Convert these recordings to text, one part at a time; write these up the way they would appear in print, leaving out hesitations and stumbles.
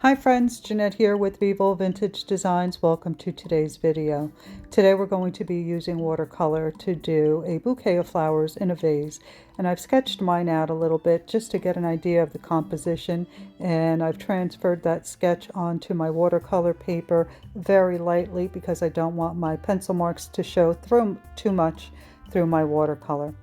Hi friends, Jeanette here with Vivo Vintage Designs. Welcome to today's video. Today we're going to be using watercolor to do a bouquet of flowers in a vase. And I've sketched mine out a little bit just to get an idea of the composition. And I've transferred that sketch onto my watercolor paper very lightly because I don't want my pencil marks to show through too much through my watercolor.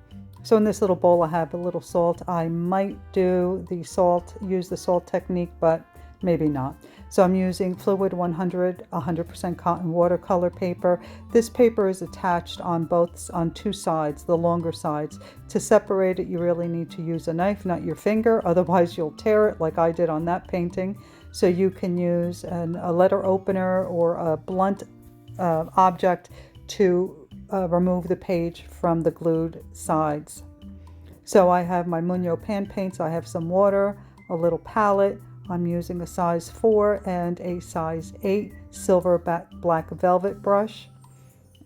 So in this little bowl I have a little salt. I might use the salt technique, but maybe not. So I'm using Fluid 100% cotton watercolor paper. This paper is attached on two sides, the longer sides. To separate it, you really need to use a knife, not your finger, otherwise you'll tear it like I did on that painting. So you can use a letter opener or a blunt object to remove the page from the glued sides. So I have my Mungyo pan paints, I have some water, a little palette. I'm using a size 4 and a size 8 silver black velvet brush.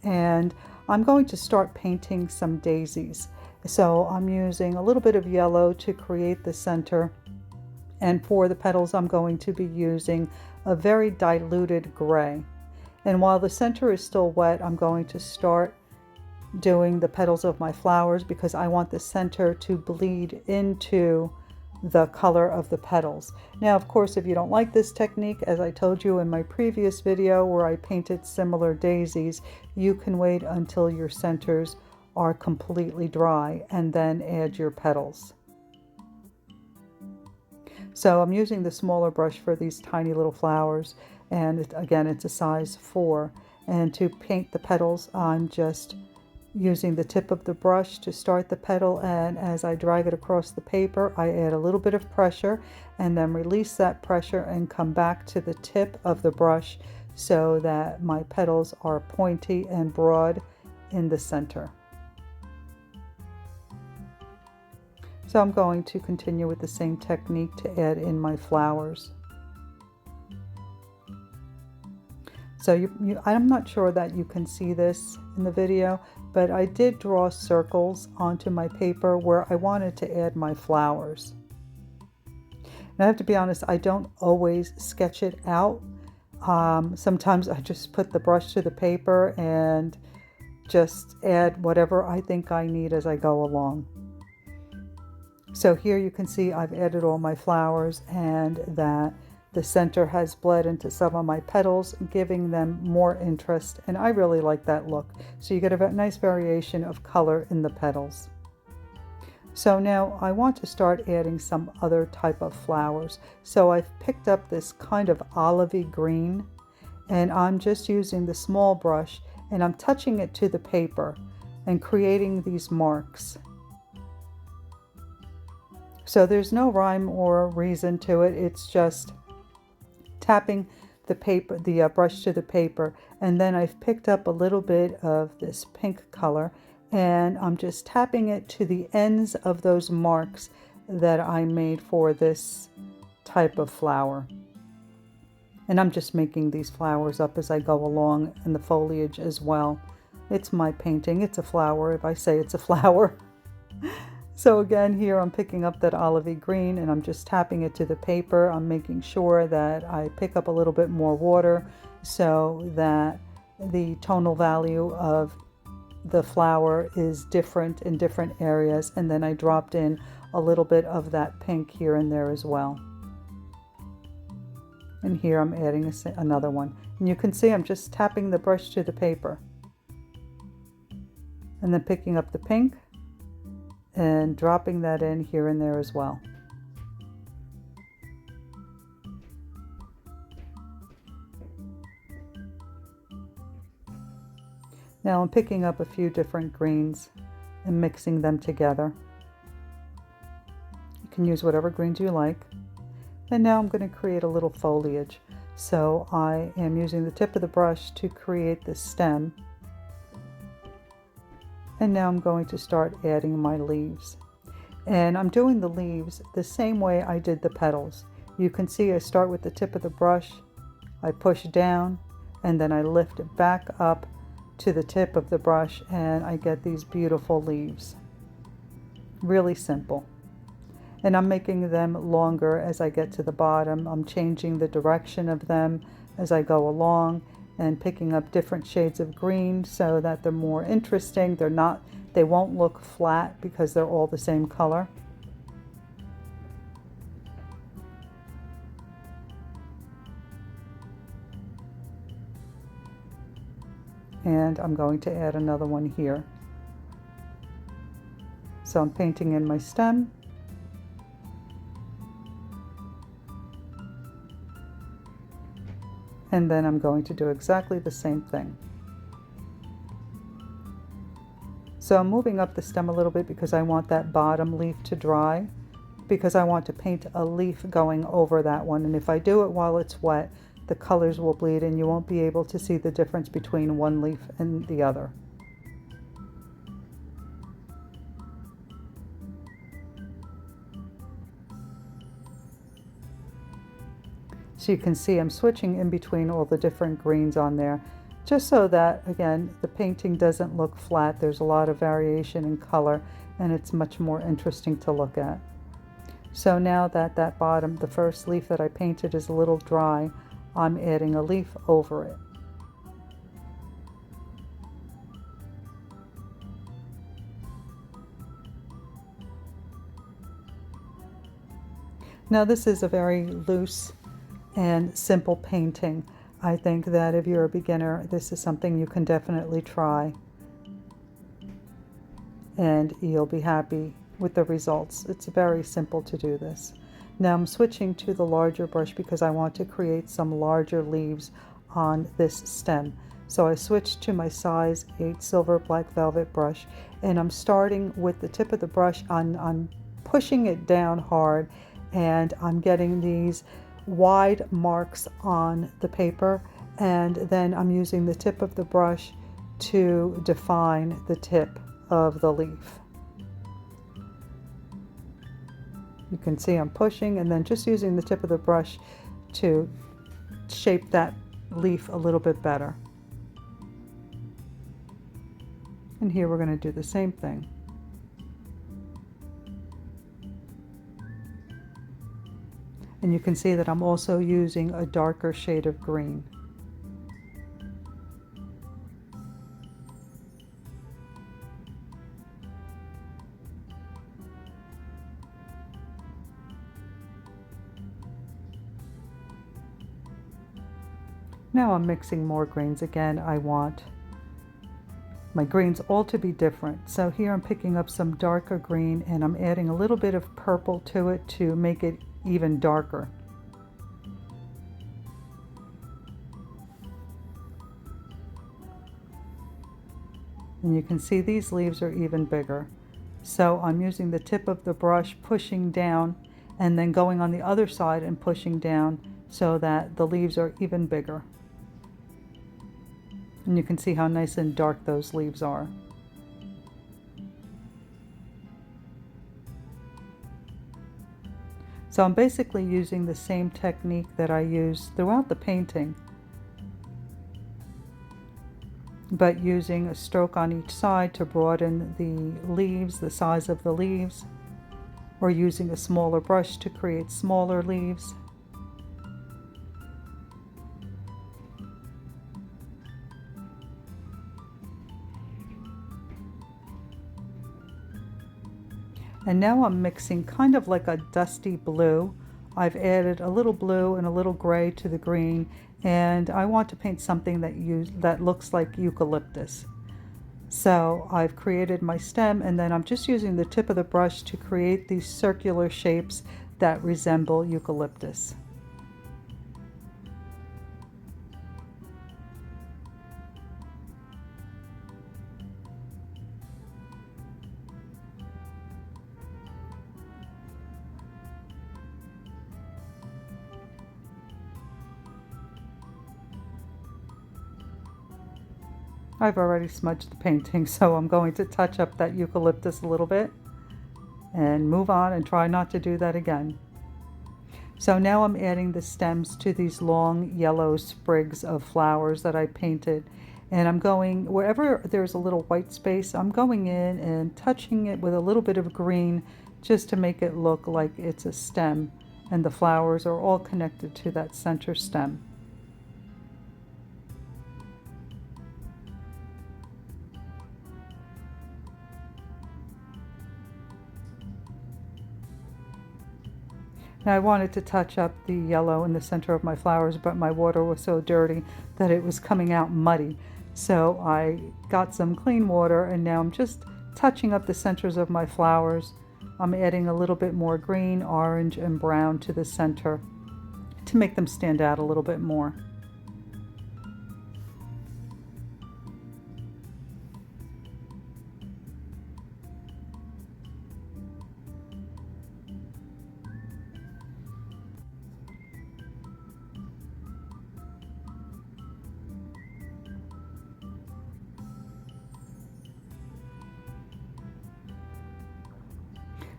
And I'm going to start painting some daisies. So I'm using a little bit of yellow to create the center. And for the petals, I'm going to be using a very diluted gray. And while the center is still wet, I'm going to start doing the petals of my flowers because I want the center to bleed into the color of the petals. Now, of course, if you don't like this technique, as I told you in my previous video where I painted similar daisies, you can wait until your centers are completely dry and then add your petals. So I'm using the smaller brush for these tiny little flowers, and again, it's a size 4. And to paint the petals, I'm just using the tip of the brush to start the petal, and as I drag it across the paper, I add a little bit of pressure and then release that pressure and come back to the tip of the brush so that my petals are pointy and broad in the center. So I'm going to continue with the same technique to add in my flowers. So I'm not sure that you can see this in the video, but I did draw circles onto my paper where I wanted to add my flowers. And I have to be honest, I don't always sketch it out. Sometimes I just put the brush to the paper and just add whatever I think I need as I go along. So here you can see I've added all my flowers and that the center has bled into some of my petals, giving them more interest, and I really like that look. So you get a nice variation of color in the petals. So now I want to start adding some other type of flowers. So I've picked up this kind of olivey green, and I'm just using the small brush and I'm touching it to the paper and creating these marks. So there's no rhyme or reason to it, it's just tapping the brush to the paper, and then I've picked up a little bit of this pink color and I'm just tapping it to the ends of those marks that I made for this type of flower. And I'm just making these flowers up as I go along, and the foliage as well. It's my painting, it's a flower if I say it's a flower. So again, here I'm picking up that olivey green and I'm just tapping it to the paper. I'm making sure that I pick up a little bit more water so that the tonal value of the flower is different in different areas. And then I dropped in a little bit of that pink here and there as well. And here I'm adding another one. And you can see I'm just tapping the brush to the paper. And then picking up the pink and dropping that in here and there as well. Now I'm picking up a few different greens and mixing them together. You can use whatever greens you like. And now I'm going to create a little foliage. So I am using the tip of the brush to create the stem. And now I'm going to start adding my leaves. And I'm doing the leaves the same way I did the petals. You can see I start with the tip of the brush, I push down, and then I lift it back up to the tip of the brush, and I get these beautiful leaves. Really simple. And I'm making them longer as I get to the bottom. I'm changing the direction of them as I go along and picking up different shades of green so that they're more interesting. They won't look flat because they're all the same color. And I'm going to add another one here. So I'm painting in my stem. And then I'm going to do exactly the same thing. So I'm moving up the stem a little bit because I want that bottom leaf to dry, because I want to paint a leaf going over that one. And if I do it while it's wet, the colors will bleed and you won't be able to see the difference between one leaf and the other. So you can see I'm switching in between all the different greens on there, just so that, again, the painting doesn't look flat. There's a lot of variation in color and it's much more interesting to look at. So now that that bottom, the first leaf that I painted, is a little dry, I'm adding a leaf over it. Now this is a very loose and simple painting. I think that if you're a beginner, this is something you can definitely try and you'll be happy with the results. It's very simple to do this. Now I'm switching to the larger brush because I want to create some larger leaves on this stem. So I switched to my size 8 silver black velvet brush, and I'm starting with the tip of the brush. I'm pushing it down hard, and I'm getting these wide marks on the paper, and then I'm using the tip of the brush to define the tip of the leaf. You can see I'm pushing and then just using the tip of the brush to shape that leaf a little bit better. And here we're going to do the same thing. And you can see that I'm also using a darker shade of green. Now I'm mixing more greens. Again, I want my greens all to be different. So here I'm picking up some darker green and I'm adding a little bit of purple to it to make it even darker. And you can see these leaves are even bigger. So I'm using the tip of the brush, pushing down, and then going on the other side and pushing down so that the leaves are even bigger. And you can see how nice and dark those leaves are. So I'm basically using the same technique that I use throughout the painting, but using a stroke on each side to broaden the leaves, the size of the leaves, or using a smaller brush to create smaller leaves. And now I'm mixing kind of like a dusty blue. I've added a little blue and a little gray to the green, and I want to paint something that looks like eucalyptus. So I've created my stem, and then I'm just using the tip of the brush to create these circular shapes that resemble eucalyptus. I've already smudged the painting, so I'm going to touch up that eucalyptus a little bit and move on and try not to do that again. So now I'm adding the stems to these long yellow sprigs of flowers that I painted, and I'm going wherever there's a little white space, I'm going in and touching it with a little bit of green just to make it look like it's a stem and the flowers are all connected to that center stem. Now I wanted to touch up the yellow in the center of my flowers, but my water was so dirty that it was coming out muddy. So I got some clean water and now I'm just touching up the centers of my flowers. I'm adding a little bit more green, orange, and brown to the center to make them stand out a little bit more.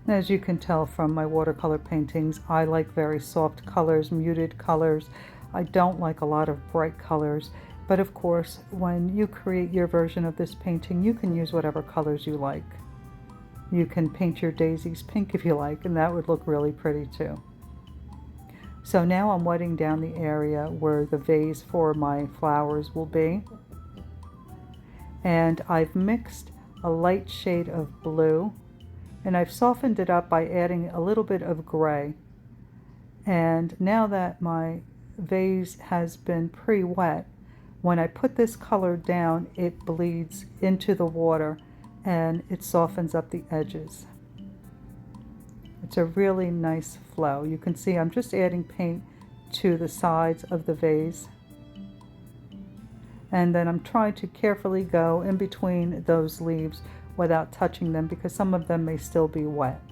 And as you can tell from my watercolor paintings, I like very soft colors, muted colors. I don't like a lot of bright colors. But of course, when you create your version of this painting, you can use whatever colors you like. You can paint your daisies pink if you like, and that would look really pretty too. So now I'm wetting down the area where the vase for my flowers will be. And I've mixed a light shade of blue, and I've softened it up by adding a little bit of gray. And now that my vase has been pre-wet, when I put this color down, it bleeds into the water and it softens up the edges. It's a really nice flow. You can see I'm just adding paint to the sides of the vase. And then I'm trying to carefully go in between those leaves without touching them because some of them may still be wet.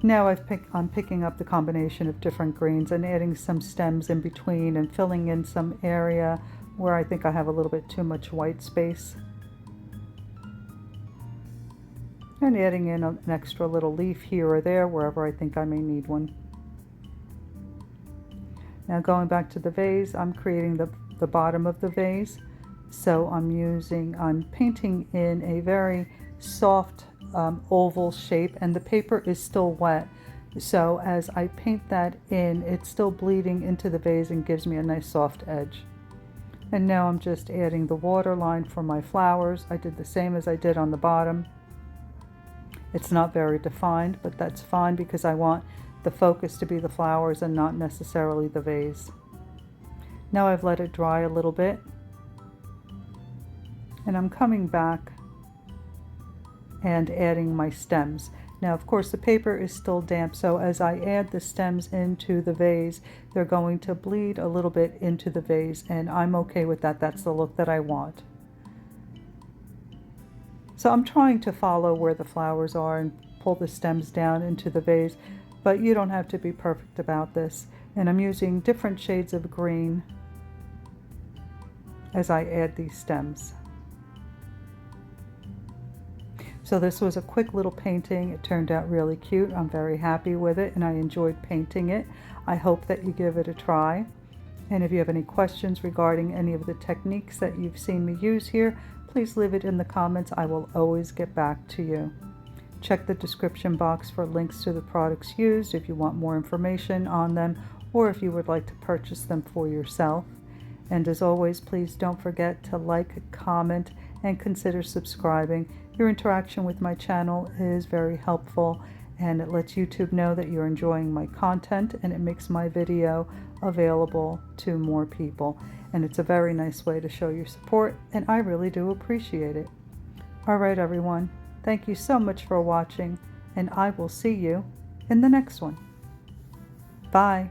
Now I'm picking up the combination of different greens and adding some stems in between and filling in some area where I think I have a little bit too much white space. And adding in an extra little leaf here or there wherever I think I may need one. Now going back to the vase, I'm creating the bottom of the vase. So I'm painting in a very soft oval shape, and the paper is still wet. So as I paint that in, it's still bleeding into the vase and gives me a nice soft edge. And now I'm just adding the water line for my flowers. I did the same as I did on the bottom. It's not very defined, but that's fine because I want the focus to be the flowers and not necessarily the vase. Now I've let it dry a little bit, and I'm coming back and adding my stems. Now of course the paper is still damp, so as I add the stems into the vase, they're going to bleed a little bit into the vase, and I'm okay with that. That's the look that I want. So I'm trying to follow where the flowers are and pull the stems down into the vase, but you don't have to be perfect about this. And I'm using different shades of green as I add these stems. So this was a quick little painting. It turned out really cute. I'm very happy with it and I enjoyed painting it. I hope that you give it a try. And if you have any questions regarding any of the techniques that you've seen me use here, please leave it in the comments. I will always get back to you. Check the description box for links to the products used if you want more information on them or if you would like to purchase them for yourself. And as always, please don't forget to like, comment, and consider subscribing. Your interaction with my channel is very helpful and it lets YouTube know that you're enjoying my content, and it makes my video available to more people. And it's a very nice way to show your support, and I really do appreciate it. All right, everyone. Thank you so much for watching, and I will see you in the next one. Bye.